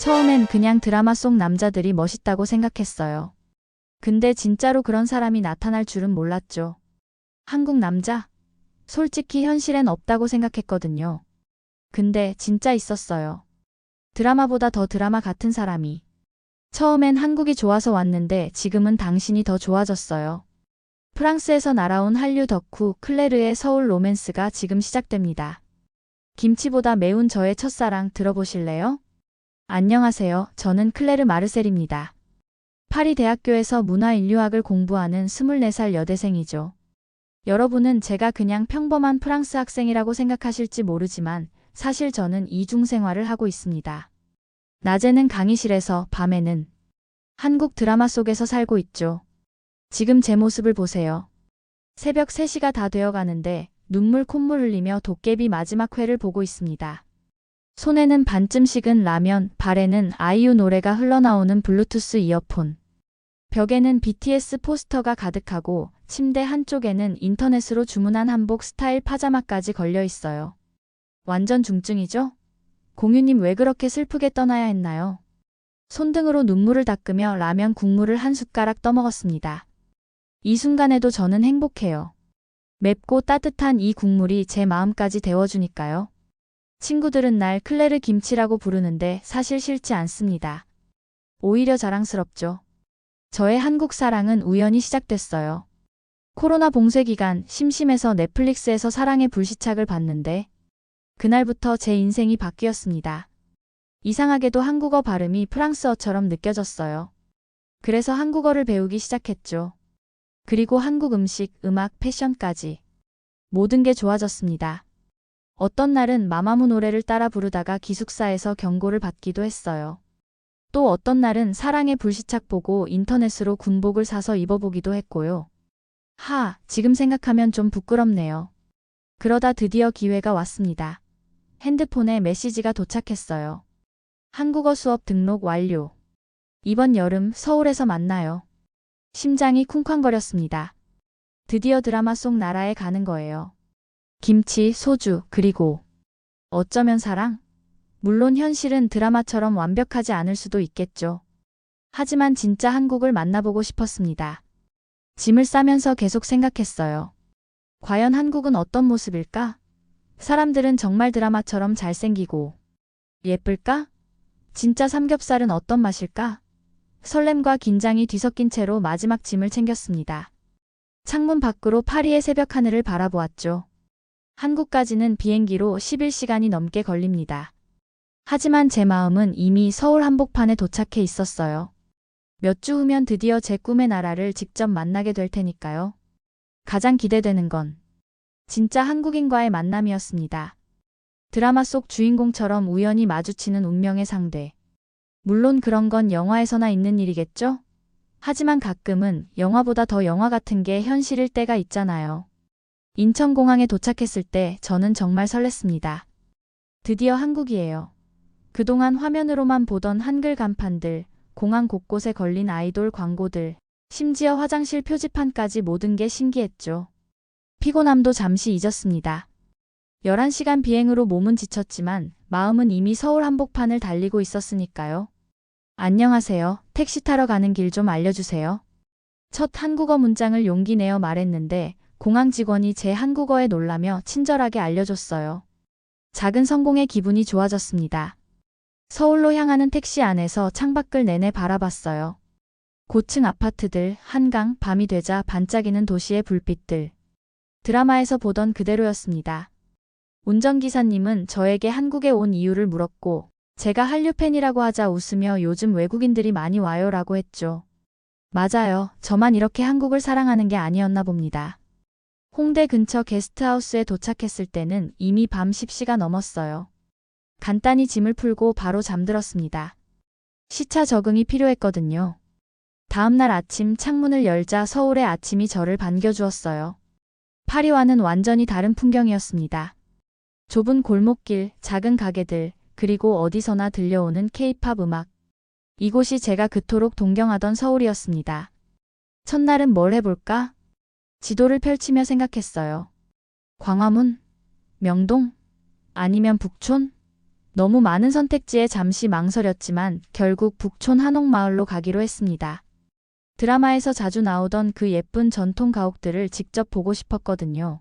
처음엔 그냥 드라마 속 남자들이 멋있다고 생각했어요. 근데 진짜로 그런 사람이 나타날 줄은 몰랐죠. 한국 남자? 솔직히 현실엔 없다고 생각했거든요. 근데 진짜 있었어요. 드라마보다 더 드라마 같은 사람이. 처음엔 한국이 좋아서 왔는데 지금은 당신이 더 좋아졌어요. 프랑스에서 날아온 한류 덕후 클레르의 서울 로맨스가 지금 시작됩니다. 김치보다 매운 저의 첫사랑 들어보실래요? 안녕하세요. 저는 클레르 마르셀입니다. 파리 대학교에서 문화인류학을 공부하는 24살 여대생이죠. 여러분은 제가 그냥 평범한 프랑스 학생이라고 생각하실지 모르지만 사실 저는 이중 생활을 하고 있습니다. 낮에는 강의실에서, 밤에는 한국 드라마 속에서 살고 있죠. 지금 제 모습을 보세요. 새벽 3시가 다 되어 가는데 눈물 콧물 흘리며 도깨비 마지막 회를 보고 있습니다. 손에는 반쯤 식은 라면, 발에는 아이유 노래가 흘러나오는 블루투스 이어폰. 벽에는 BTS 포스터가 가득하고 침대 한쪽에는 인터넷으로 주문한 한복 스타일 파자마까지 걸려 있어요. 완전 중증이죠? 공유님 왜 그렇게 슬프게 떠나야 했나요? 손등으로 눈물을 닦으며 라면 국물을 한 숟가락 떠먹었습니다. 이 순간에도 저는 행복해요. 맵고 따뜻한 이 국물이 제 마음까지 데워주니까요. 친구들은 날 클레르 김치라고 부르는데 사실 싫지 않습니다. 오히려 자랑스럽죠. 저의 한국 사랑은 우연히 시작됐어요. 코로나 봉쇄 기간 심심해서 넷플릭스에서 사랑의 불시착을 봤는데 그날부터 제 인생이 바뀌었습니다. 이상하게도 한국어 발음이 프랑스어처럼 느껴졌어요. 그래서 한국어를 배우기 시작했죠. 그리고 한국 음식, 음악, 패션까지 모든 게 좋아졌습니다. 어떤 날은 마마무 노래를 따라 부르다가 기숙사에서 경고를 받기도 했어요. 또 어떤 날은 사랑의 불시착 보고 인터넷으로 군복을 사서 입어보기도 했고요. 지금 생각하면 좀 부끄럽네요. 그러다 드디어 기회가 왔습니다. 핸드폰에 메시지가 도착했어요. 한국어 수업 등록 완료. 이번 여름 서울에서 만나요. 심장이 쿵쾅거렸습니다. 드디어 드라마 속 나라에 가는 거예요. 김치, 소주, 그리고 어쩌면 사랑? 물론 현실은 드라마처럼 완벽하지 않을 수도 있겠죠. 하지만 진짜 한국을 만나보고 싶었습니다. 짐을 싸면서 계속 생각했어요. 과연 한국은 어떤 모습일까? 사람들은 정말 드라마처럼 잘생기고 예쁠까? 진짜 삼겹살은 어떤 맛일까? 설렘과 긴장이 뒤섞인 채로 마지막 짐을 챙겼습니다. 창문 밖으로 파리의 새벽 하늘을 바라보았죠. 한국까지는 비행기로 11시간이 넘게 걸립니다. 하지만 제 마음은 이미 서울 한복판에 도착해 있었어요. 몇 주 후면 드디어 제 꿈의 나라를 직접 만나게 될 테니까요. 가장 기대되는 건 진짜 한국인과의 만남이었습니다. 드라마 속 주인공처럼 우연히 마주치는 운명의 상대. 물론 그런 건 영화에서나 있는 일이겠죠? 하지만 가끔은 영화보다 더 영화 같은 게 현실일 때가 있잖아요. 인천공항에 도착했을 때 저는 정말 설렜습니다. 드디어 한국이에요. 그동안 화면으로만 보던 한글 간판들, 공항 곳곳에 걸린 아이돌 광고들, 심지어 화장실 표지판까지 모든 게 신기했죠. 피곤함도 잠시 잊었습니다. 11시간 비행으로 몸은 지쳤지만 마음은 이미 서울 한복판을 달리고 있었으니까요. 안녕하세요. 택시 타러 가는 길 좀 알려주세요. 첫 한국어 문장을 용기 내어 말했는데 공항 직원이 제 한국어에 놀라며 친절하게 알려줬어요. 작은 성공의 기분이 좋아졌습니다. 서울로 향하는 택시 안에서 창밖을 내내 바라봤어요. 고층 아파트들, 한강, 밤이 되자 반짝이는 도시의 불빛들. 드라마에서 보던 그대로였습니다. 운전기사님은 저에게 한국에 온 이유를 물었고 제가 한류 팬이라고 하자 웃으며 요즘 외국인들이 많이 와요 라고 했죠. 맞아요. 저만 이렇게 한국을 사랑하는 게 아니었나 봅니다. 홍대 근처 게스트하우스에 도착했을 때는 이미 밤 10시가 넘었어요. 간단히 짐을 풀고 바로 잠들었습니다. 시차 적응이 필요했거든요. 다음날 아침 창문을 열자 서울의 아침이 저를 반겨주었어요. 파리와는 완전히 다른 풍경이었습니다. 좁은 골목길, 작은 가게들, 그리고 어디서나 들려오는 K-팝 음악. 이곳이 제가 그토록 동경하던 서울이었습니다. 첫날은 뭘 해볼까? 지도를 펼치며 생각했어요. 광화문? 명동? 아니면 북촌? 너무 많은 선택지에 잠시 망설였지만 결국 북촌 한옥마을로 가기로 했습니다. 드라마에서 자주 나오던 그 예쁜 전통 가옥들을 직접 보고 싶었거든요.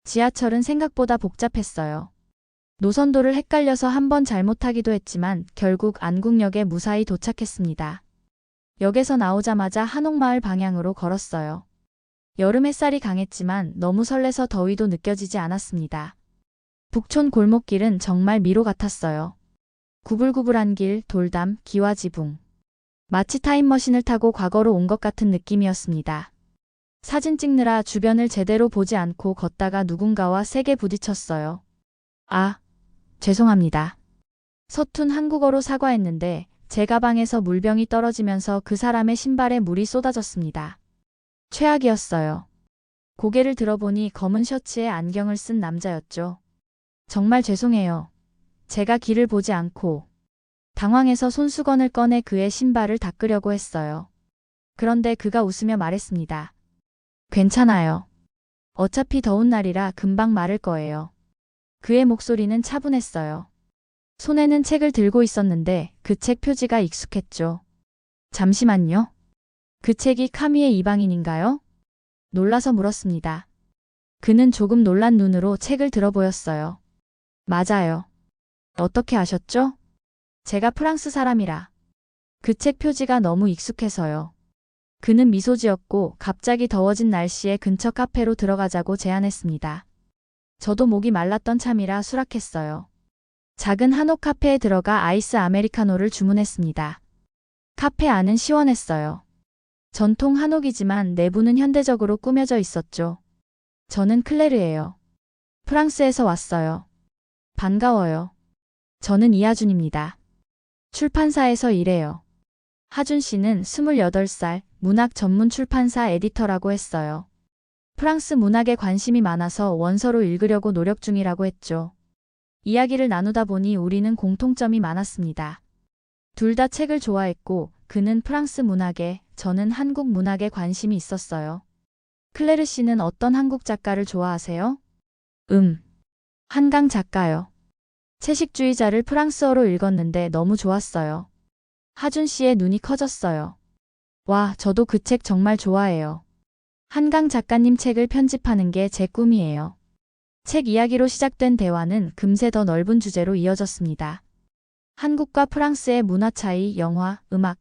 지하철은 생각보다 복잡했어요. 노선도를 헷갈려서 한 번 잘못하기도 했지만 결국 안국역에 무사히 도착했습니다. 역에서 나오자마자 한옥마을 방향으로 걸었어요. 여름 햇살이 강했지만 너무 설레서 더위도 느껴지지 않았습니다. 북촌 골목길은 정말 미로 같았어요. 구불구불한 길, 돌담, 기와 지붕. 마치 타임머신을 타고 과거로 온 것 같은 느낌이었습니다. 사진 찍느라 주변을 제대로 보지 않고 걷다가 누군가와 세게 부딪혔어요. 아, 죄송합니다. 서툰 한국어로 사과했는데 제 가방에서 물병이 떨어지면서 그 사람의 신발에 물이 쏟아졌습니다. 최악이었어요. 고개를 들어보니 검은 셔츠에 안경을 쓴 남자였죠. 정말 죄송해요. 제가 길을 보지 않고. 당황해서 손수건을 꺼내 그의 신발을 닦으려고 했어요. 그런데 그가 웃으며 말했습니다. 괜찮아요. 어차피 더운 날이라 금방 마를 거예요. 그의 목소리는 차분했어요. 손에는 책을 들고 있었는데 그 책 표지가 익숙했죠. 잠시만요. 그 책이 카미의 이방인인가요? 놀라서 물었습니다. 그는 조금 놀란 눈으로 책을 들어 보였어요. 맞아요. 어떻게 아셨죠? 제가 프랑스 사람이라. 그 책 표지가 너무 익숙해서요. 그는 미소 지었고 갑자기 더워진 날씨에 근처 카페로 들어가자고 제안했습니다. 저도 목이 말랐던 참이라 수락했어요. 작은 한옥 카페에 들어가 아이스 아메리카노를 주문했습니다. 카페 안은 시원했어요. 전통 한옥이지만 내부는 현대적으로 꾸며져 있었죠. 저는 클레르예요. 프랑스에서 왔어요. 반가워요. 저는 이하준입니다. 출판사에서 일해요. 하준 씨는 28살, 문학 전문 출판사 에디터라고 했어요. 프랑스 문학에 관심이 많아서 원서로 읽으려고 노력 중이라고 했죠. 이야기를 나누다 보니 우리는 공통점이 많았습니다. 둘 다 책을 좋아했고 그는 프랑스 문학에, 저는 한국 문학에 관심이 있었어요. 클레르 씨는 어떤 한국 작가를 좋아하세요? 한강 작가요. 채식주의자를 프랑스어로 읽었는데 너무 좋았어요. 하준 씨의 눈이 커졌어요. 와, 저도 그 책 정말 좋아해요. 한강 작가님 책을 편집하는 게 제 꿈이에요. 책 이야기로 시작된 대화는 금세 더 넓은 주제로 이어졌습니다. 한국과 프랑스의 문화 차이, 영화, 음악.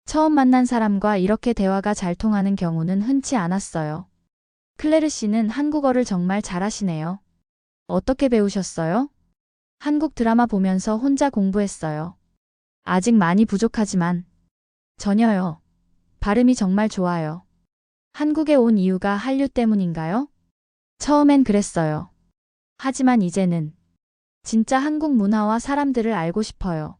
처음 만난 사람과 이렇게 대화가 잘 통하는 경우는 흔치 않았어요. 클레르 씨는 한국어를 정말 잘하시네요. 어떻게 배우셨어요? 한국 드라마 보면서 혼자 공부했어요. 아직 많이 부족하지만. 전혀요. 발음이 정말 좋아요. 한국에 온 이유가 한류 때문인가요? 처음엔 그랬어요. 하지만 이제는 진짜 한국 문화와 사람들을 알고 싶어요.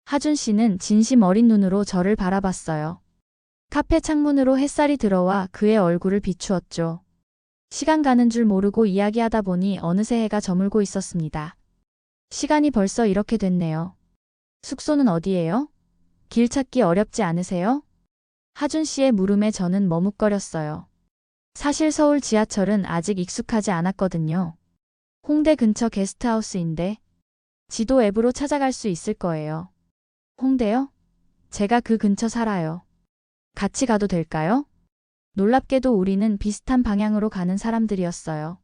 하준 씨는 진심 어린 눈으로 저를 바라봤어요. 카페 창문으로 햇살이 들어와 그의 얼굴을 비추었죠. 시간 가는 줄 모르고 이야기하다 보니 어느새 해가 저물고 있었습니다. 시간이 벌써 이렇게 됐네요. 숙소는 어디예요? 길 찾기 어렵지 않으세요? 하준 씨의 물음에 저는 머뭇거렸어요. 사실 서울 지하철은 아직 익숙하지 않았거든요. 홍대 근처 게스트하우스인데 지도 앱으로 찾아갈 수 있을 거예요. 홍대요? 제가 그 근처 살아요. 같이 가도 될까요? 놀랍게도 우리는 비슷한 방향으로 가는 사람들이었어요.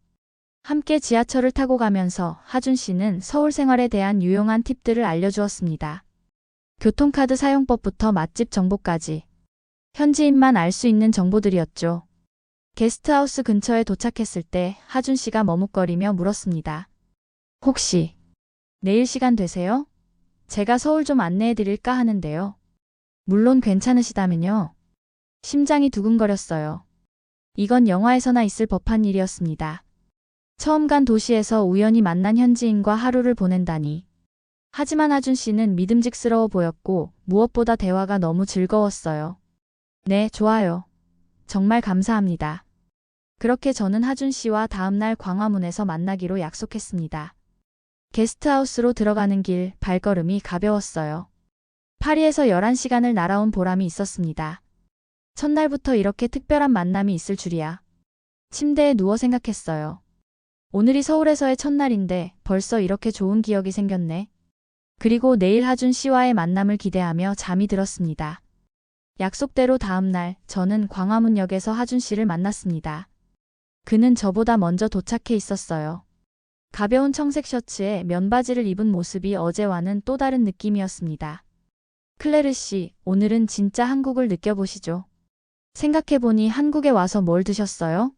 함께 지하철을 타고 가면서 하준 씨는 서울 생활에 대한 유용한 팁들을 알려주었습니다. 교통카드 사용법부터 맛집 정보까지. 현지인만 알 수 있는 정보들이었죠. 게스트하우스 근처에 도착했을 때 하준 씨가 머뭇거리며 물었습니다. 혹시 내일 시간 되세요? 제가 서울 좀 안내해 드릴까 하는데요. 물론 괜찮으시다면요. 심장이 두근거렸어요. 이건 영화에서나 있을 법한 일이었습니다. 처음 간 도시에서 우연히 만난 현지인과 하루를 보낸다니. 하지만 하준 씨는 믿음직스러워 보였고 무엇보다 대화가 너무 즐거웠어요. 네, 좋아요. 정말 감사합니다. 그렇게 저는 하준 씨와 다음날 광화문에서 만나기로 약속했습니다. 게스트하우스로 들어가는 길 발걸음이 가벼웠어요. 파리에서 11시간을 날아온 보람이 있었습니다. 첫날부터 이렇게 특별한 만남이 있을 줄이야. 침대에 누워 생각했어요. 오늘이 서울에서의 첫날인데 벌써 이렇게 좋은 기억이 생겼네. 그리고 내일 하준 씨와의 만남을 기대하며 잠이 들었습니다. 약속대로 다음날 저는 광화문역에서 하준 씨를 만났습니다. 그는 저보다 먼저 도착해 있었어요. 가벼운 청색 셔츠에 면바지를 입은 모습이 어제와는 또 다른 느낌이었습니다. 클레르 씨, 오늘은 진짜 한국을 느껴보시죠. 생각해보니 한국에 와서 뭘 드셨어요?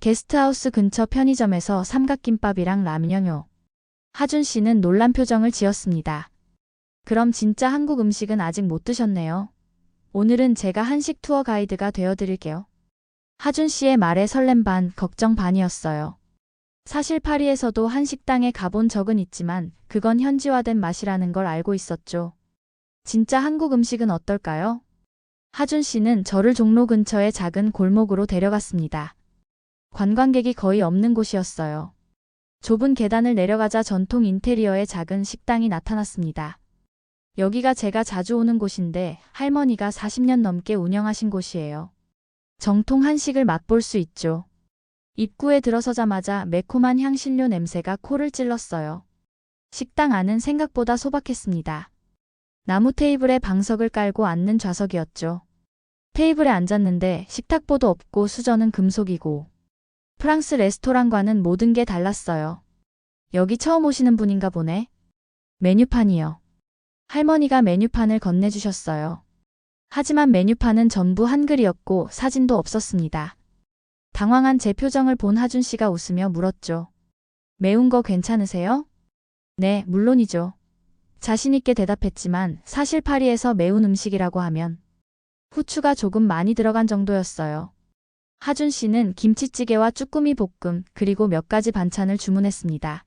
게스트하우스 근처 편의점에서 삼각김밥이랑 라면요. 하준 씨는 놀란 표정을 지었습니다. 그럼 진짜 한국 음식은 아직 못 드셨네요. 오늘은 제가 한식 투어 가이드가 되어드릴게요. 하준 씨의 말에 설렘 반, 걱정 반이었어요. 사실 파리에서도 한식당에 가본 적은 있지만 그건 현지화된 맛이라는 걸 알고 있었죠. 진짜 한국 음식은 어떨까요? 하준 씨는 저를 종로 근처의 작은 골목으로 데려갔습니다. 관광객이 거의 없는 곳이었어요. 좁은 계단을 내려가자 전통 인테리어의 작은 식당이 나타났습니다. 여기가 제가 자주 오는 곳인데 할머니가 40년 넘게 운영하신 곳이에요. 정통 한식을 맛볼 수 있죠. 입구에 들어서자마자 매콤한 향신료 냄새가 코를 찔렀어요. 식당 안은 생각보다 소박했습니다. 나무 테이블에 방석을 깔고 앉는 좌석이었죠. 테이블에 앉았는데 식탁보도 없고 수저는 금속이고 프랑스 레스토랑과는 모든 게 달랐어요. 여기 처음 오시는 분인가 보네. 메뉴판이요. 할머니가 메뉴판을 건네주셨어요. 하지만 메뉴판은 전부 한글이었고 사진도 없었습니다. 당황한 제 표정을 본 하준 씨가 웃으며 물었죠. 매운 거 괜찮으세요? 네, 물론이죠. 자신있게 대답했지만 사실 파리에서 매운 음식이라고 하면 후추가 조금 많이 들어간 정도였어요. 하준 씨는 김치찌개와 쭈꾸미 볶음 그리고 몇 가지 반찬을 주문했습니다.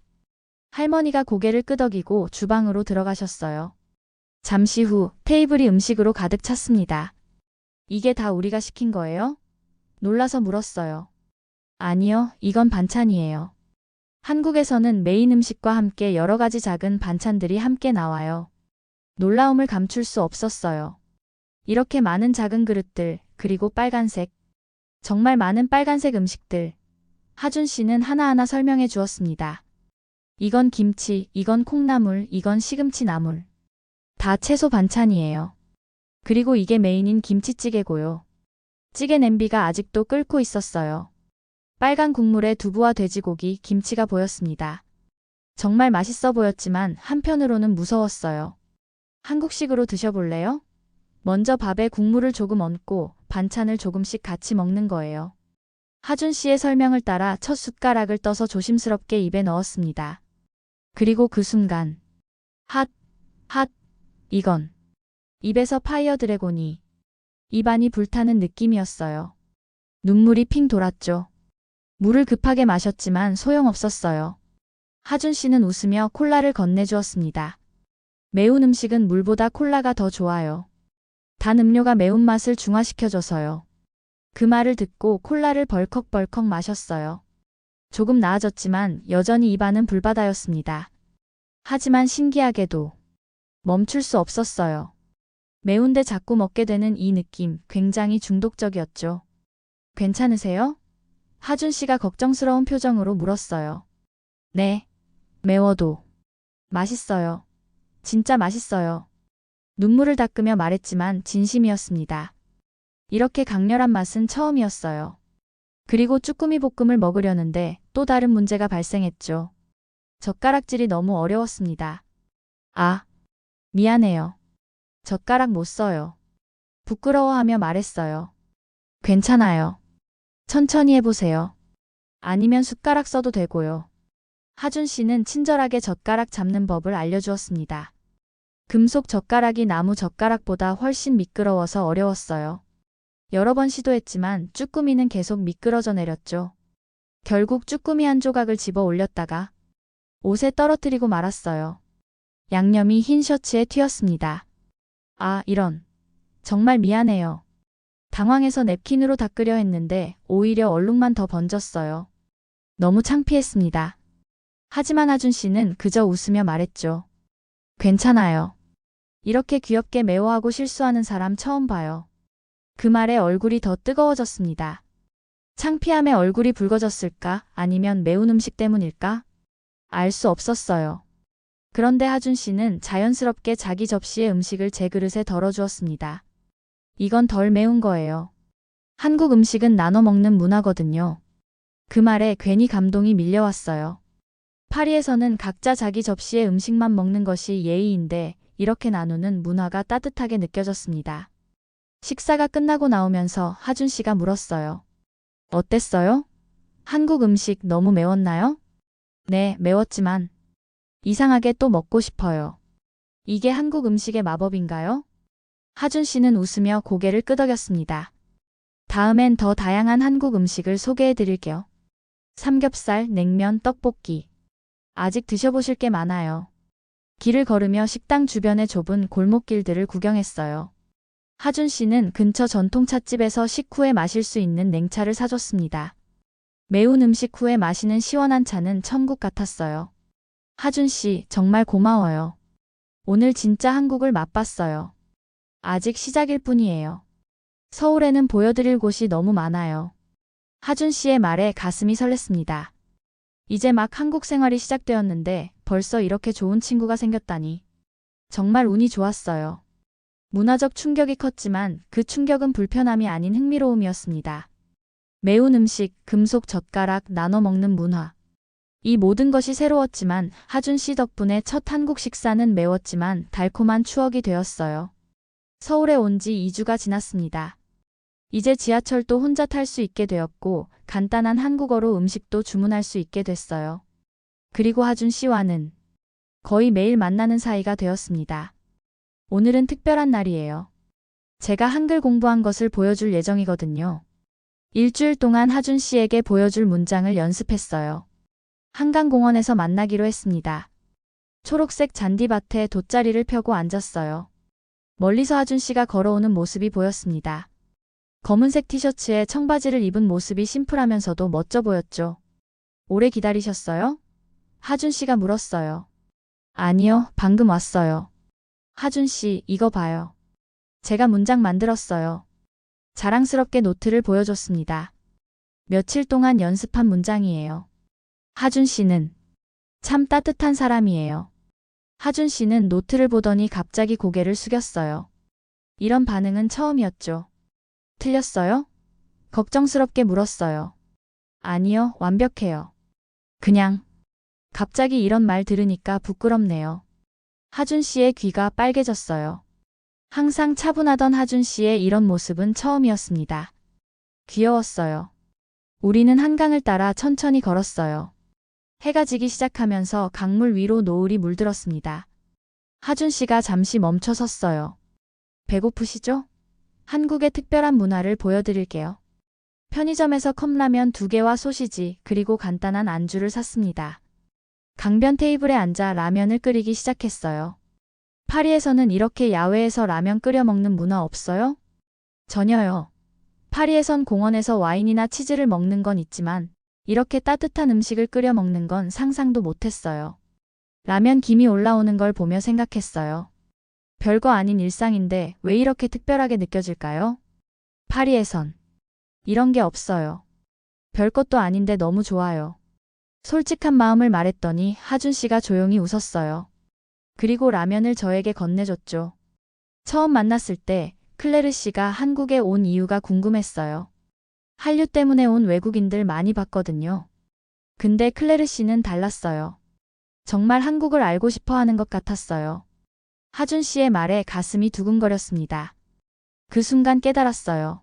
할머니가 고개를 끄덕이고 주방으로 들어가셨어요. 잠시 후 테이블이 음식으로 가득 찼습니다. 이게 다 우리가 시킨 거예요? 놀라서 물었어요. 아니요, 이건 반찬이에요. 한국에서는 메인 음식과 함께 여러 가지 작은 반찬들이 함께 나와요. 놀라움을 감출 수 없었어요. 이렇게 많은 작은 그릇들, 그리고 빨간색, 정말 많은 빨간색 음식들. 하준 씨는 하나하나 설명해 주었습니다. 이건 김치, 이건 콩나물, 이건 시금치 나물. 다 채소 반찬이에요. 그리고 이게 메인인 김치찌개고요. 찌개 냄비가 아직도 끓고 있었어요. 빨간 국물에 두부와 돼지고기, 김치가 보였습니다. 정말 맛있어 보였지만 한편으로는 무서웠어요. 한국식으로 드셔볼래요? 먼저 밥에 국물을 조금 얹고 반찬을 조금씩 같이 먹는 거예요. 하준 씨의 설명을 따라 첫 숟가락을 떠서 조심스럽게 입에 넣었습니다. 그리고 그 순간 핫, 이건 입에서 파이어 드래곤이 입안이 불타는 느낌이었어요. 눈물이 핑 돌았죠. 물을 급하게 마셨지만 소용없었어요. 하준 씨는 웃으며 콜라를 건네주었습니다. 매운 음식은 물보다 콜라가 더 좋아요. 단 음료가 매운맛을 중화시켜줘서요. 그 말을 듣고 콜라를 벌컥벌컥 마셨어요. 조금 나아졌지만 여전히 입안은 불바다였습니다. 하지만 신기하게도 멈출 수 없었어요. 매운데 자꾸 먹게 되는 이 느낌, 굉장히 중독적이었죠. 괜찮으세요? 하준 씨가 걱정스러운 표정으로 물었어요. 네, 매워도 맛있어요. 진짜 맛있어요. 눈물을 닦으며 말했지만 진심이었습니다. 이렇게 강렬한 맛은 처음이었어요. 그리고 쭈꾸미 볶음을 먹으려는데 또 다른 문제가 발생했죠. 젓가락질이 너무 어려웠습니다. 아, 미안해요. 젓가락 못 써요. 부끄러워하며 말했어요. 괜찮아요. 천천히 해보세요. 아니면 숟가락 써도 되고요. 하준 씨는 친절하게 젓가락 잡는 법을 알려주었습니다. 금속 젓가락이 나무 젓가락보다 훨씬 미끄러워서 어려웠어요. 여러 번 시도했지만 쭈꾸미는 계속 미끄러져 내렸죠. 결국 쭈꾸미 한 조각을 집어 올렸다가 옷에 떨어뜨리고 말았어요. 양념이 흰 셔츠에 튀었습니다. 아, 이런. 정말 미안해요. 당황해서 냅킨으로 닦으려 했는데 오히려 얼룩만 더 번졌어요. 너무 창피했습니다. 하지만 하준 씨는 그저 웃으며 말했죠. 괜찮아요. 이렇게 귀엽게 매워하고 실수하는 사람 처음 봐요. 그 말에 얼굴이 더 뜨거워졌습니다. 창피함에 얼굴이 붉어졌을까? 아니면 매운 음식 때문일까? 알 수 없었어요. 그런데 하준 씨는 자연스럽게 자기 접시의 음식을 제 그릇에 덜어주었습니다. 이건 덜 매운 거예요. 한국 음식은 나눠 먹는 문화거든요. 그 말에 괜히 감동이 밀려왔어요. 파리에서는 각자 자기 접시의 음식만 먹는 것이 예의인데 이렇게 나누는 문화가 따뜻하게 느껴졌습니다. 식사가 끝나고 나오면서 하준 씨가 물었어요. 어땠어요? 한국 음식 너무 매웠나요? 네, 매웠지만 이상하게 또 먹고 싶어요. 이게 한국 음식의 마법인가요? 하준 씨는 웃으며 고개를 끄덕였습니다. 다음엔 더 다양한 한국 음식을 소개해 드릴게요. 삼겹살, 냉면, 떡볶이. 아직 드셔보실 게 많아요. 길을 걸으며 식당 주변의 좁은 골목길들을 구경했어요. 하준 씨는 근처 전통찻집에서 식후에 마실 수 있는 냉차를 사줬습니다. 매운 음식 후에 마시는 시원한 차는 천국 같았어요. 하준 씨, 정말 고마워요. 오늘 진짜 한국을 맛봤어요. 아직 시작일 뿐이에요. 서울에는 보여드릴 곳이 너무 많아요. 하준 씨의 말에 가슴이 설렜습니다. 이제 막 한국 생활이 시작되었는데 벌써 이렇게 좋은 친구가 생겼다니. 정말 운이 좋았어요. 문화적 충격이 컸지만 그 충격은 불편함이 아닌 흥미로움이었습니다. 매운 음식, 금속 젓가락, 나눠 먹는 문화. 이 모든 것이 새로웠지만 하준 씨 덕분에 첫 한국 식사는 매웠지만 달콤한 추억이 되었어요. 서울에 온 지 2주가 지났습니다. 이제 지하철도 혼자 탈 수 있게 되었고 간단한 한국어로 음식도 주문할 수 있게 됐어요. 그리고 하준 씨와는 거의 매일 만나는 사이가 되었습니다. 오늘은 특별한 날이에요. 제가 한글 공부한 것을 보여줄 예정이거든요. 일주일 동안 하준 씨에게 보여줄 문장을 연습했어요. 한강공원에서 만나기로 했습니다. 초록색 잔디밭에 돗자리를 펴고 앉았어요. 멀리서 하준 씨가 걸어오는 모습이 보였습니다. 검은색 티셔츠에 청바지를 입은 모습이 심플하면서도 멋져 보였죠. 오래 기다리셨어요? 하준 씨가 물었어요. 아니요, 방금 왔어요. 하준 씨, 이거 봐요. 제가 문장 만들었어요. 자랑스럽게 노트를 보여줬습니다. 며칠 동안 연습한 문장이에요. 하준 씨는 참 따뜻한 사람이에요. 하준 씨는 노트를 보더니 갑자기 고개를 숙였어요. 이런 반응은 처음이었죠. 틀렸어요? 걱정스럽게 물었어요. 아니요, 완벽해요. 그냥 갑자기 이런 말 들으니까 부끄럽네요. 하준 씨의 귀가 빨개졌어요. 항상 차분하던 하준 씨의 이런 모습은 처음이었습니다. 귀여웠어요. 우리는 한강을 따라 천천히 걸었어요. 해가 지기 시작하면서 강물 위로 노을이 물들었습니다. 하준 씨가 잠시 멈춰 섰어요. 배고프시죠? 한국의 특별한 문화를 보여드릴게요. 편의점에서 컵라면 2개와 소시지 그리고 간단한 안주를 샀습니다. 강변 테이블에 앉아 라면을 끓이기 시작했어요. 파리에서는 이렇게 야외에서 라면 끓여 먹는 문화 없어요? 전혀요. 파리에선 공원에서 와인이나 치즈를 먹는 건 있지만 이렇게 따뜻한 음식을 끓여 먹는 건 상상도 못했어요. 라면 김이 올라오는 걸 보며 생각했어요. 별거 아닌 일상인데 왜 이렇게 특별하게 느껴질까요? 파리에선 이런 게 없어요. 별것도 아닌데 너무 좋아요. 솔직한 마음을 말했더니 하준 씨가 조용히 웃었어요. 그리고 라면을 저에게 건네줬죠. 처음 만났을 때 클레르 씨가 한국에 온 이유가 궁금했어요. 한류 때문에 온 외국인들 많이 봤거든요. 근데 클레르 씨는 달랐어요. 정말 한국을 알고 싶어 하는 것 같았어요. 하준 씨의 말에 가슴이 두근거렸습니다. 그 순간 깨달았어요.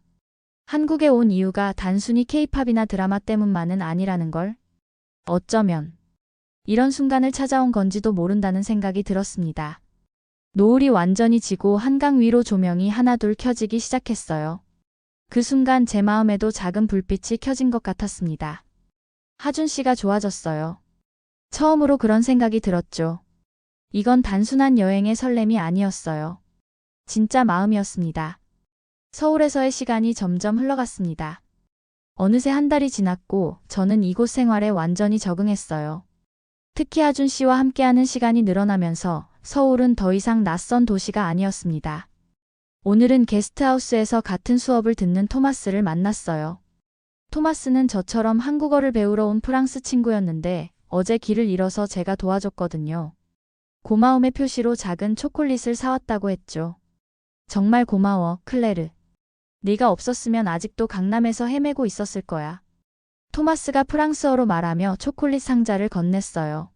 한국에 온 이유가 단순히 케이팝이나 드라마 때문만은 아니라는 걸. 어쩌면 이런 순간을 찾아온 건지도 모른다는 생각이 들었습니다. 노을이 완전히 지고 한강 위로 조명이 하나둘 켜지기 시작했어요. 그 순간 제 마음에도 작은 불빛이 켜진 것 같았습니다. 하준 씨가 좋아졌어요. 처음으로 그런 생각이 들었죠. 이건 단순한 여행의 설렘이 아니었어요. 진짜 마음이었습니다. 서울에서의 시간이 점점 흘러갔습니다. 어느새 한 달이 지났고 저는 이곳 생활에 완전히 적응했어요. 특히 하준 씨와 함께하는 시간이 늘어나면서 서울은 더 이상 낯선 도시가 아니었습니다. 오늘은 게스트하우스에서 같은 수업을 듣는 토마스를 만났어요. 토마스는 저처럼 한국어를 배우러 온 프랑스 친구였는데 어제 길을 잃어서 제가 도와줬거든요. 고마움의 표시로 작은 초콜릿을 사왔다고 했죠. 정말 고마워, 클레르. 네가 없었으면 아직도 강남에서 헤매고 있었을 거야. 토마스가 프랑스어로 말하며 초콜릿 상자를 건넸어요.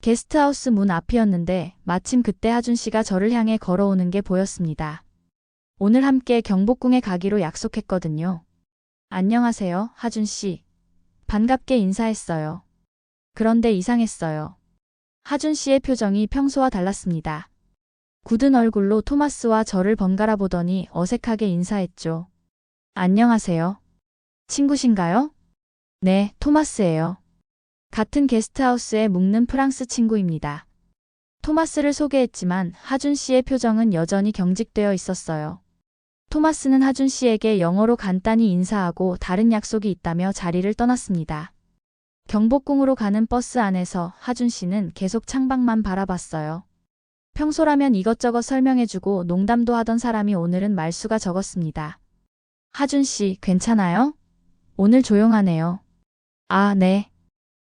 게스트하우스 문 앞이었는데 마침 그때 하준 씨가 저를 향해 걸어오는 게 보였습니다. 오늘 함께 경복궁에 가기로 약속했거든요. 안녕하세요, 하준 씨. 반갑게 인사했어요. 그런데 이상했어요. 하준 씨의 표정이 평소와 달랐습니다. 굳은 얼굴로 토마스와 저를 번갈아 보더니 어색하게 인사했죠. 안녕하세요. 친구신가요? 네, 토마스예요. 같은 게스트하우스에 묵는 프랑스 친구입니다. 토마스를 소개했지만 하준 씨의 표정은 여전히 경직되어 있었어요. 토마스는 하준 씨에게 영어로 간단히 인사하고 다른 약속이 있다며 자리를 떠났습니다. 경복궁으로 가는 버스 안에서 하준 씨는 계속 창밖만 바라봤어요. 평소라면 이것저것 설명해주고 농담도 하던 사람이 오늘은 말수가 적었습니다. 하준 씨, 괜찮아요? 오늘 조용하네요. 아, 네.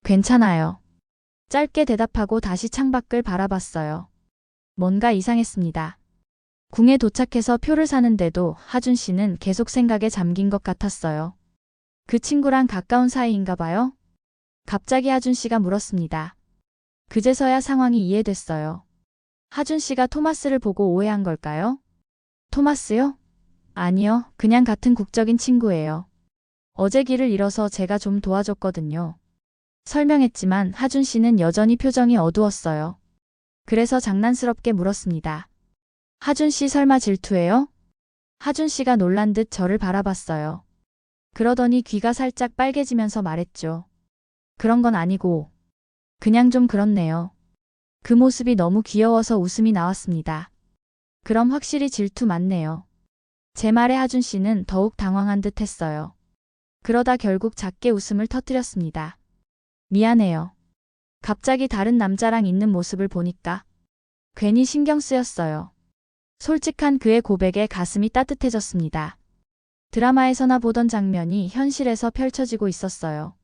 괜찮아요. 짧게 대답하고 다시 창밖을 바라봤어요. 뭔가 이상했습니다. 궁에 도착해서 표를 사는데도 하준 씨는 계속 생각에 잠긴 것 같았어요. 그 친구랑 가까운 사이인가 봐요? 갑자기 하준 씨가 물었습니다. 그제서야 상황이 이해됐어요. 하준 씨가 토마스를 보고 오해한 걸까요? 토마스요? 아니요, 그냥 같은 국적인 친구예요. 어제 길을 잃어서 제가 좀 도와줬거든요. 설명했지만 하준 씨는 여전히 표정이 어두웠어요. 그래서 장난스럽게 물었습니다. 하준 씨 설마 질투해요? 하준 씨가 놀란 듯 저를 바라봤어요. 그러더니 귀가 살짝 빨개지면서 말했죠. 그런 건 아니고 그냥 좀 그렇네요. 그 모습이 너무 귀여워서 웃음이 나왔습니다. 그럼 확실히 질투 맞네요. 제 말에 하준 씨는 더욱 당황한 듯 했어요. 그러다 결국 작게 웃음을 터뜨렸습니다. 미안해요. 갑자기 다른 남자랑 있는 모습을 보니까 괜히 신경 쓰였어요. 솔직한 그의 고백에 가슴이 따뜻해졌습니다. 드라마에서나 보던 장면이 현실에서 펼쳐지고 있었어요.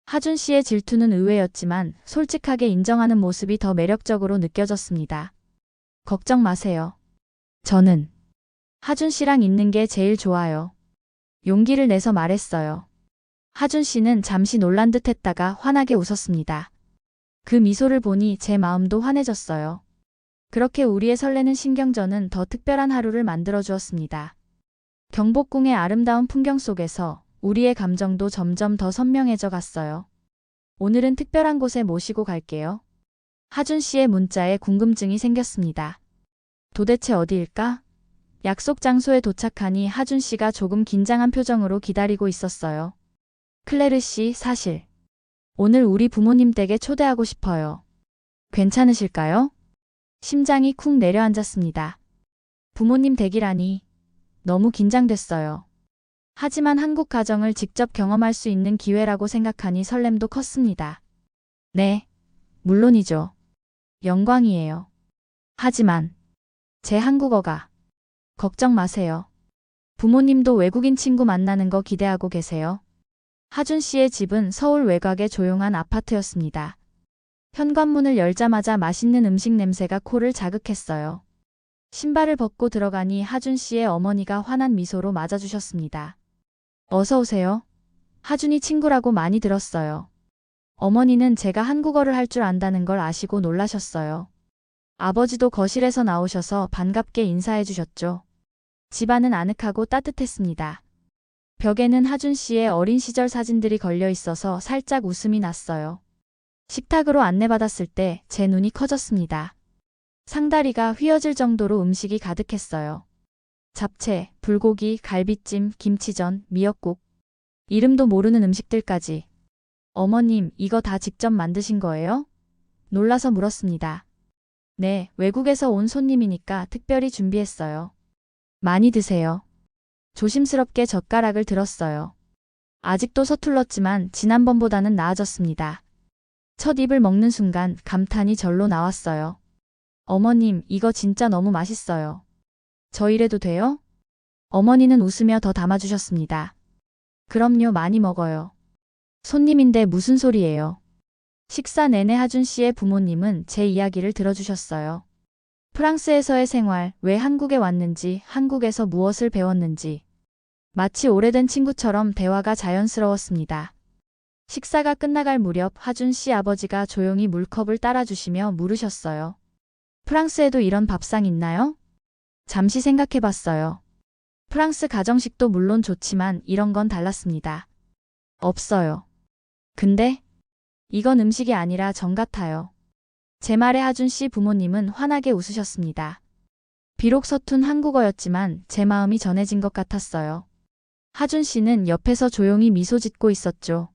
하준 씨의 질투는 의외였지만 솔직하게 인정하는 모습이 더 매력적으로 느껴졌습니다. 걱정 마세요. 저는 하준 씨랑 있는 게 제일 좋아요. 용기를 내서 말했어요. 하준 씨는 잠시 놀란 듯 했다가 환하게 웃었습니다. 그 미소를 보니 제 마음도 환해졌어요. 그렇게 우리의 설레는 신경전은 더 특별한 하루를 만들어 주었습니다. 경복궁의 아름다운 풍경 속에서 우리의 감정도 점점 더 선명해져 갔어요. 오늘은 특별한 곳에 모시고 갈게요. 하준 씨의 문자에 궁금증이 생겼습니다. 도대체 어디일까? 약속 장소에 도착하니 하준 씨가 조금 긴장한 표정으로 기다리고 있었어요. 클레르 씨, 사실 오늘 우리 부모님 댁에 초대하고 싶어요. 괜찮으실까요? 심장이 쿵 내려앉았습니다. 부모님 댁이라니 너무 긴장됐어요. 하지만 한국 가정을 직접 경험할 수 있는 기회라고 생각하니 설렘도 컸습니다. 네, 물론이죠. 영광이에요. 하지만 제 한국어가 걱정 마세요. 부모님도 외국인 친구 만나는 거 기대하고 계세요. 하준 씨의 집은 서울 외곽의 조용한 아파트였습니다. 현관문을 열자마자 맛있는 음식 냄새가 코를 자극했어요. 신발을 벗고 들어가니 하준 씨의 어머니가 환한 미소로 맞아주셨습니다. 어서 오세요. 하준이 친구라고 많이 들었어요. 어머니는 제가 한국어를 할 줄 안다는 걸 아시고 놀라셨어요. 아버지도 거실에서 나오셔서 반갑게 인사해 주셨죠. 집안은 아늑하고 따뜻했습니다. 벽에는 하준 씨의 어린 시절 사진들이 걸려 있어서 살짝 웃음이 났어요. 식탁으로 안내받았을 때 제 눈이 커졌습니다. 상다리가 휘어질 정도로 음식이 가득했어요. 잡채, 불고기, 갈비찜, 김치전, 미역국. 이름도 모르는 음식들까지. 어머님, 이거 다 직접 만드신 거예요? 놀라서 물었습니다. 네, 외국에서 온 손님이니까 특별히 준비했어요. 많이 드세요. 조심스럽게 젓가락을 들었어요. 아직도 서툴렀지만 지난번보다는 나아졌습니다. 첫 입을 먹는 순간 감탄이 절로 나왔어요. 어머님, 이거 진짜 너무 맛있어요. 저 이래도 돼요? 어머니는 웃으며 더 담아주셨습니다. 그럼요, 많이 먹어요. 손님인데 무슨 소리예요. 식사 내내 하준 씨의 부모님은 제 이야기를 들어주셨어요. 프랑스에서의 생활, 왜 한국에 왔는지, 한국에서 무엇을 배웠는지. 마치 오래된 친구처럼 대화가 자연스러웠습니다. 식사가 끝나갈 무렵 하준 씨 아버지가 조용히 물컵을 따라주시며 물으셨어요. 프랑스에도 이런 밥상 있나요? 잠시 생각해봤어요. 프랑스 가정식도 물론 좋지만 이런 건 달랐습니다. 없어요. 근데 이건 음식이 아니라 정 같아요. 제 말에 하준 씨 부모님은 환하게 웃으셨습니다. 비록 서툰 한국어였지만 제 마음이 전해진 것 같았어요. 하준 씨는 옆에서 조용히 미소 짓고 있었죠.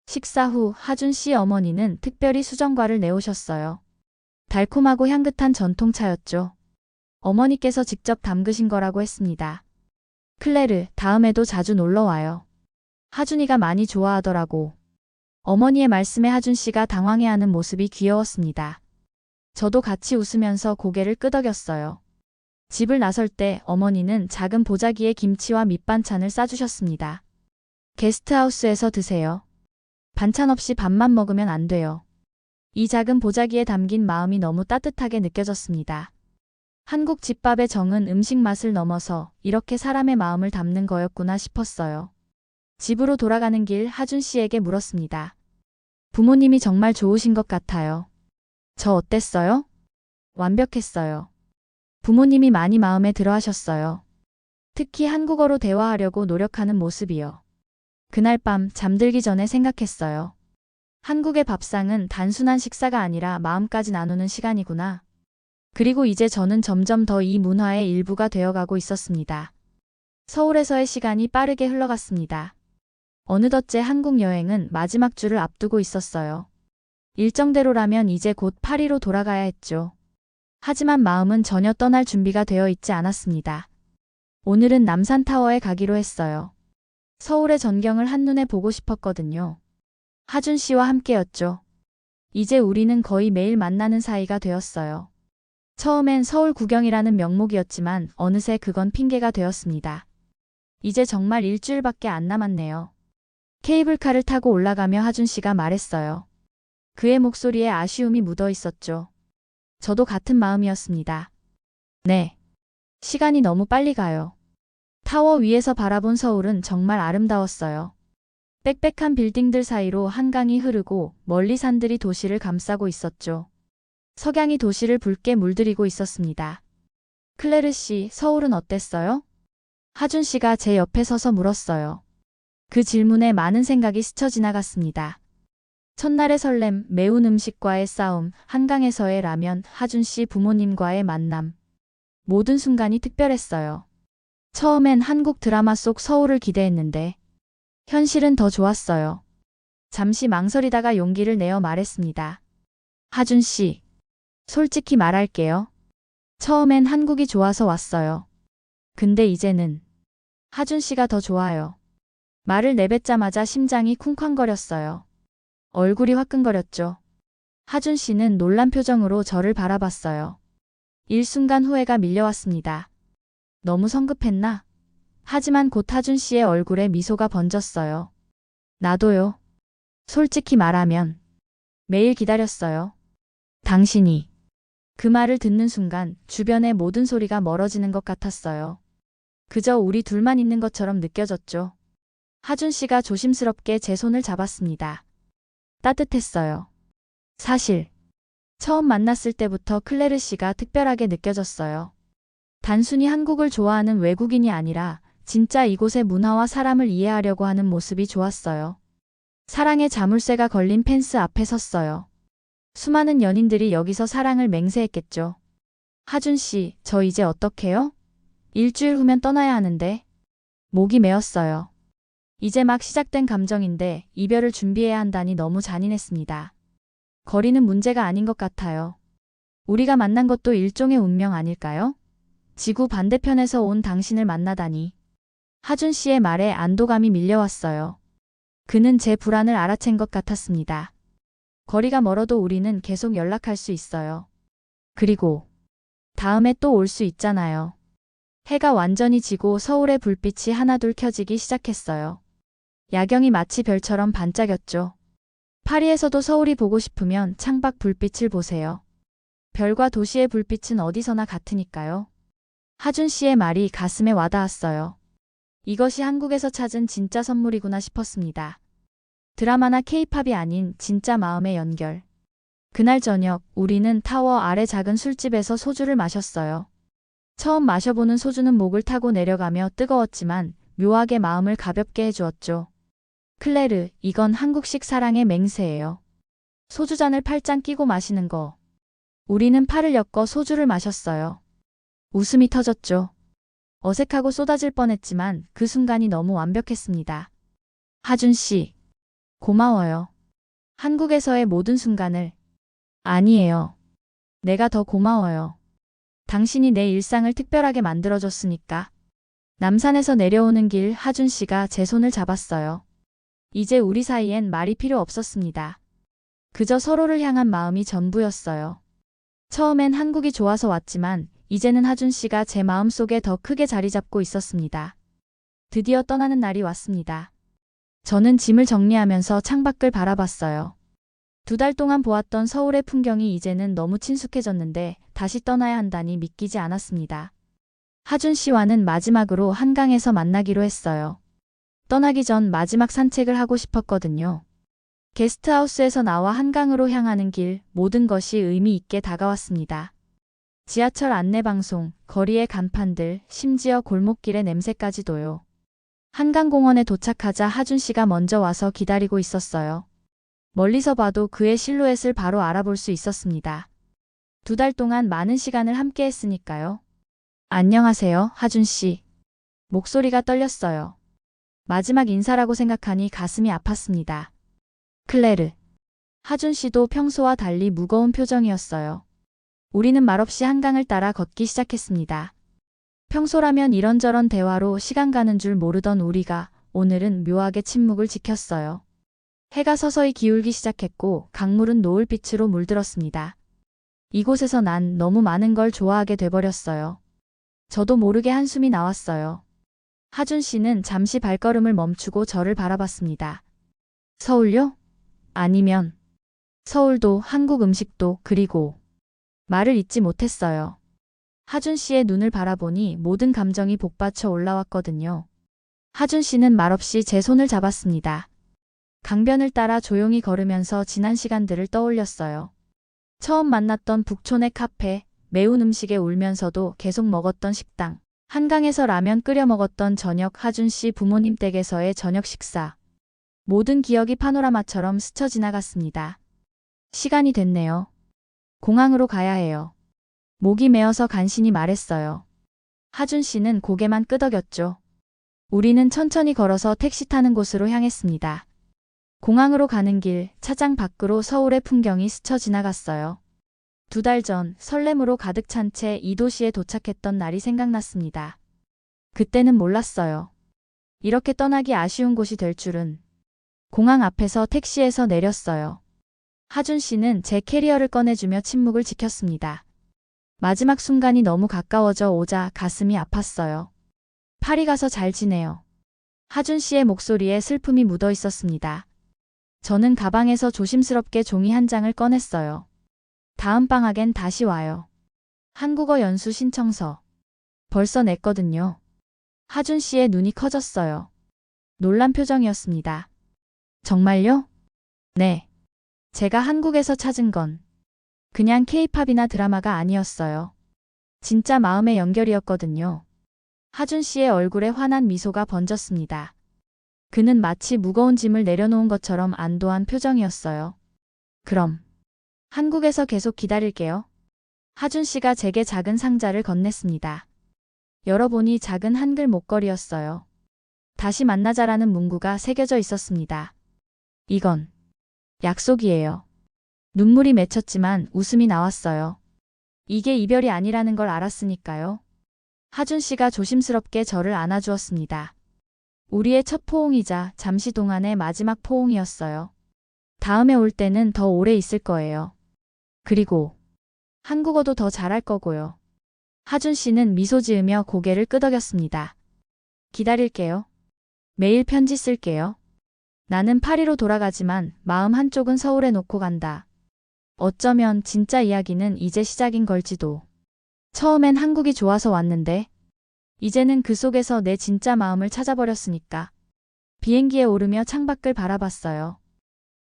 식사 후 하준 씨 어머니는 특별히 수정과를 내오셨어요. 달콤하고 향긋한 전통차였죠. 어머니께서 직접 담그신 거라고 했습니다. 클레르, 다음에도 자주 놀러 와요. 하준이가 많이 좋아하더라고. 어머니의 말씀에 하준 씨가 당황해하는 모습이 귀여웠습니다. 저도 같이 웃으면서 고개를 끄덕였어요. 집을 나설 때 어머니는 작은 보자기에 김치와 밑반찬을 싸주셨습니다. 게스트하우스에서 드세요. 반찬 없이 밥만 먹으면 안 돼요. 이 작은 보자기에 담긴 마음이 너무 따뜻하게 느껴졌습니다. 한국 집밥의 정은 음식 맛을 넘어서 이렇게 사람의 마음을 담는 거였구나 싶었어요. 집으로 돌아가는 길 하준 씨에게 물었습니다. 부모님이 정말 좋으신 것 같아요. 저 어땠어요? 완벽했어요. 부모님이 많이 마음에 들어 하셨어요. 특히 한국어로 대화하려고 노력하는 모습이요. 그날 밤 잠들기 전에 생각했어요. 한국의 밥상은 단순한 식사가 아니라 마음까지 나누는 시간이구나. 그리고 이제 저는 점점 더 이 문화의 일부가 되어가고 있었습니다. 서울에서의 시간이 빠르게 흘러갔습니다. 어느덧 제 한국 여행은 마지막 주를 앞두고 있었어요. 일정대로라면 이제 곧 파리로 돌아가야 했죠. 하지만 마음은 전혀 떠날 준비가 되어 있지 않았습니다. 오늘은 남산타워에 가기로 했어요. 서울의 전경을 한눈에 보고 싶었거든요. 하준 씨와 함께였죠. 이제 우리는 거의 매일 만나는 사이가 되었어요. 처음엔 서울 구경이라는 명목이었지만 어느새 그건 핑계가 되었습니다. 이제 정말 일주일밖에 안 남았네요. 케이블카를 타고 올라가며 하준 씨가 말했어요. 그의 목소리에 아쉬움이 묻어 있었죠. 저도 같은 마음이었습니다. 네. 시간이 너무 빨리 가요. 타워 위에서 바라본 서울은 정말 아름다웠어요. 빽빽한 빌딩들 사이로 한강이 흐르고 멀리 산들이 도시를 감싸고 있었죠. 석양이 도시를 붉게 물들이고 있었습니다. 클레르 씨, 서울은 어땠어요? 하준 씨가 제 옆에 서서 물었어요. 그 질문에 많은 생각이 스쳐 지나갔습니다. 첫날의 설렘, 매운 음식과의 싸움, 한강에서의 라면, 하준 씨 부모님과의 만남. 모든 순간이 특별했어요. 처음엔 한국 드라마 속 서울을 기대했는데 현실은 더 좋았어요. 잠시 망설이다가 용기를 내어 말했습니다. 하준 씨, 솔직히 말할게요. 처음엔 한국이 좋아서 왔어요. 근데 이제는 하준 씨가 더 좋아요. 말을 내뱉자마자 심장이 쿵쾅거렸어요. 얼굴이 화끈거렸죠. 하준 씨는 놀란 표정으로 저를 바라봤어요. 일순간 후회가 밀려왔습니다. 너무 성급했나? 하지만 곧 하준 씨의 얼굴에 미소가 번졌어요. 나도요. 솔직히 말하면 매일 기다렸어요. 당신이. 그 말을 듣는 순간 주변의 모든 소리가 멀어지는 것 같았어요. 그저 우리 둘만 있는 것처럼 느껴졌죠. 하준 씨가 조심스럽게 제 손을 잡았습니다. 따뜻했어요. 사실 처음 만났을 때부터 클레르 씨가 특별하게 느껴졌어요. 단순히 한국을 좋아하는 외국인이 아니라 진짜 이곳의 문화와 사람을 이해하려고 하는 모습이 좋았어요. 사랑의 자물쇠가 걸린 펜스 앞에 섰어요. 수많은 연인들이 여기서 사랑을 맹세했겠죠. 하준 씨, 저 이제 어떡해요? 일주일 후면 떠나야 하는데. 목이 메었어요. 이제 막 시작된 감정인데 이별을 준비해야 한다니 너무 잔인했습니다. 거리는 문제가 아닌 것 같아요. 우리가 만난 것도 일종의 운명 아닐까요? 지구 반대편에서 온 당신을 만나다니. 하준 씨의 말에 안도감이 밀려왔어요. 그는 제 불안을 알아챈 것 같았습니다. 거리가 멀어도 우리는 계속 연락할 수 있어요. 그리고 다음에 또 올 수 있잖아요. 해가 완전히 지고 서울의 불빛이 하나둘 켜지기 시작했어요. 야경이 마치 별처럼 반짝였죠. 파리에서도 서울이 보고 싶으면 창밖 불빛을 보세요. 별과 도시의 불빛은 어디서나 같으니까요. 하준 씨의 말이 가슴에 와닿았어요. 이것이 한국에서 찾은 진짜 선물이구나 싶었습니다. 드라마나 케이팝이 아닌 진짜 마음의 연결. 그날 저녁 우리는 타워 아래 작은 술집에서 소주를 마셨어요. 처음 마셔보는 소주는 목을 타고 내려가며 뜨거웠지만 묘하게 마음을 가볍게 해주었죠. 클레르, 이건 한국식 사랑의 맹세예요. 소주잔을 팔짱 끼고 마시는 거. 우리는 팔을 엮어 소주를 마셨어요. 웃음이 터졌죠. 어색하고 쏟아질 뻔했지만 그 순간이 너무 완벽했습니다. 하준 씨, 고마워요. 한국에서의 모든 순간을. 아니에요. 내가 더 고마워요. 당신이 내 일상을 특별하게 만들어줬으니까. 남산에서 내려오는 길 하준 씨가 제 손을 잡았어요. 이제 우리 사이엔 말이 필요 없었습니다. 그저 서로를 향한 마음이 전부였어요. 처음엔 한국이 좋아서 왔지만 이제는 하준 씨가 제 마음속에 더 크게 자리 잡고 있었습니다. 드디어 떠나는 날이 왔습니다. 저는 짐을 정리하면서 창밖을 바라봤어요. 2달 동안 보았던 서울의 풍경이 이제는 너무 친숙해졌는데 다시 떠나야 한다니 믿기지 않았습니다. 하준 씨와는 마지막으로 한강에서 만나기로 했어요. 떠나기 전 마지막 산책을 하고 싶었거든요. 게스트하우스에서 나와 한강으로 향하는 길, 모든 것이 의미 있게 다가왔습니다. 지하철 안내방송, 거리의 간판들, 심지어 골목길의 냄새까지도요. 한강공원에 도착하자 하준 씨가 먼저 와서 기다리고 있었어요. 멀리서 봐도 그의 실루엣을 바로 알아볼 수 있었습니다. 2달 동안 많은 시간을 함께 했으니까요. 안녕하세요, 하준 씨. 목소리가 떨렸어요. 마지막 인사라고 생각하니 가슴이 아팠습니다. 클레르. 하준 씨도 평소와 달리 무거운 표정이었어요. 우리는 말없이 한강을 따라 걷기 시작했습니다. 평소라면 이런저런 대화로 시간 가는 줄 모르던 우리가 오늘은 묘하게 침묵을 지켰어요. 해가 서서히 기울기 시작했고 강물은 노을빛으로 물들었습니다. 이곳에서 난 너무 많은 걸 좋아하게 돼버렸어요. 저도 모르게 한숨이 나왔어요. 하준 씨는 잠시 발걸음을 멈추고 저를 바라봤습니다. 서울요? 아니면 서울도 한국 음식도 그리고 말을 잇지 못했어요. 하준 씨의 눈을 바라보니 모든 감정이 복받쳐 올라왔거든요. 하준 씨는 말없이 제 손을 잡았습니다. 강변을 따라 조용히 걸으면서 지난 시간들을 떠올렸어요. 처음 만났던 북촌의 카페, 매운 음식에 울면서도 계속 먹었던 식당, 한강에서 라면 끓여 먹었던 저녁, 하준 씨 부모님 댁에서의 저녁 식사. 모든 기억이 파노라마처럼 스쳐 지나갔습니다. 시간이 됐네요. 공항으로 가야 해요. 목이 메어서 간신히 말했어요. 하준 씨는 고개만 끄덕였죠. 우리는 천천히 걸어서 택시 타는 곳으로 향했습니다. 공항으로 가는 길, 차장 밖으로 서울의 풍경이 스쳐 지나갔어요. 2달 전 설렘으로 가득 찬 채 이 도시에 도착했던 날이 생각났습니다. 그때는 몰랐어요. 이렇게 떠나기 아쉬운 곳이 될 줄은. 공항 앞에서 택시에서 내렸어요. 하준 씨는 제 캐리어를 꺼내주며 침묵을 지켰습니다. 마지막 순간이 너무 가까워져 오자 가슴이 아팠어요. 파리 가서 잘 지내요. 하준 씨의 목소리에 슬픔이 묻어 있었습니다. 저는 가방에서 조심스럽게 종이 한 장을 꺼냈어요. 다음 방학엔 다시 와요. 한국어 연수 신청서. 벌써 냈거든요. 하준 씨의 눈이 커졌어요. 놀란 표정이었습니다. 정말요? 네. 제가 한국에서 찾은 건 그냥 케이팝이나 드라마가 아니었어요. 진짜 마음의 연결이었거든요. 하준 씨의 얼굴에 환한 미소가 번졌습니다. 그는 마치 무거운 짐을 내려놓은 것처럼 안도한 표정이었어요. 그럼 한국에서 계속 기다릴게요. 하준 씨가 제게 작은 상자를 건넸습니다. 열어보니 작은 한글 목걸이였어요. 다시 만나자라는 문구가 새겨져 있었습니다. 이건 약속이에요. 눈물이 맺혔지만 웃음이 나왔어요. 이게 이별이 아니라는 걸 알았으니까요. 하준 씨가 조심스럽게 저를 안아주었습니다. 우리의 첫 포옹이자 잠시 동안의 마지막 포옹이었어요. 다음에 올 때는 더 오래 있을 거예요. 그리고 한국어도 더 잘할 거고요. 하준 씨는 미소 지으며 고개를 끄덕였습니다. 기다릴게요. 매일 편지 쓸게요. 나는 파리로 돌아가지만 마음 한쪽은 서울에 놓고 간다. 어쩌면 진짜 이야기는 이제 시작인 걸지도. 처음엔 한국이 좋아서 왔는데 이제는 그 속에서 내 진짜 마음을 찾아버렸으니까. 비행기에 오르며 창밖을 바라봤어요.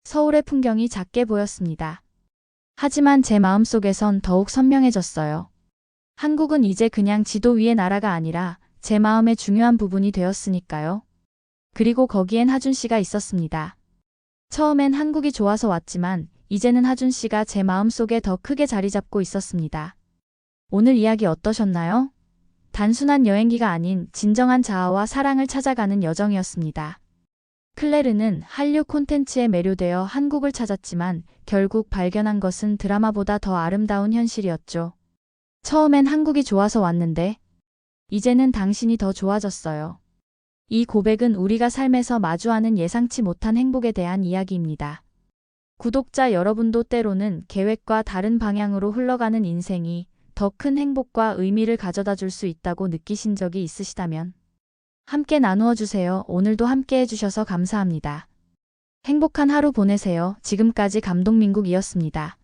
서울의 풍경이 작게 보였습니다. 하지만 제 마음속에선 더욱 선명해졌어요. 한국은 이제 그냥 지도 위의 나라가 아니라 제 마음의 중요한 부분이 되었으니까요. 그리고 거기엔 하준 씨가 있었습니다. 처음엔 한국이 좋아서 왔지만 이제는 하준 씨가 제 마음속에 더 크게 자리 잡고 있었습니다. 오늘 이야기 어떠셨나요? 단순한 여행기가 아닌 진정한 자아와 사랑을 찾아가는 여정이었습니다. 클레르는 한류 콘텐츠에 매료되어 한국을 찾았지만 결국 발견한 것은 드라마보다 더 아름다운 현실이었죠. 처음엔 한국이 좋아서 왔는데 이제는 당신이 더 좋아졌어요. 이 고백은 우리가 삶에서 마주하는 예상치 못한 행복에 대한 이야기입니다. 구독자 여러분도 때로는 계획과 다른 방향으로 흘러가는 인생이 더 큰 행복과 의미를 가져다 줄 수 있다고 느끼신 적이 있으시다면 함께 나누어 주세요. 오늘도 함께 해주셔서 감사합니다. 행복한 하루 보내세요. 지금까지 감동민국이었습니다.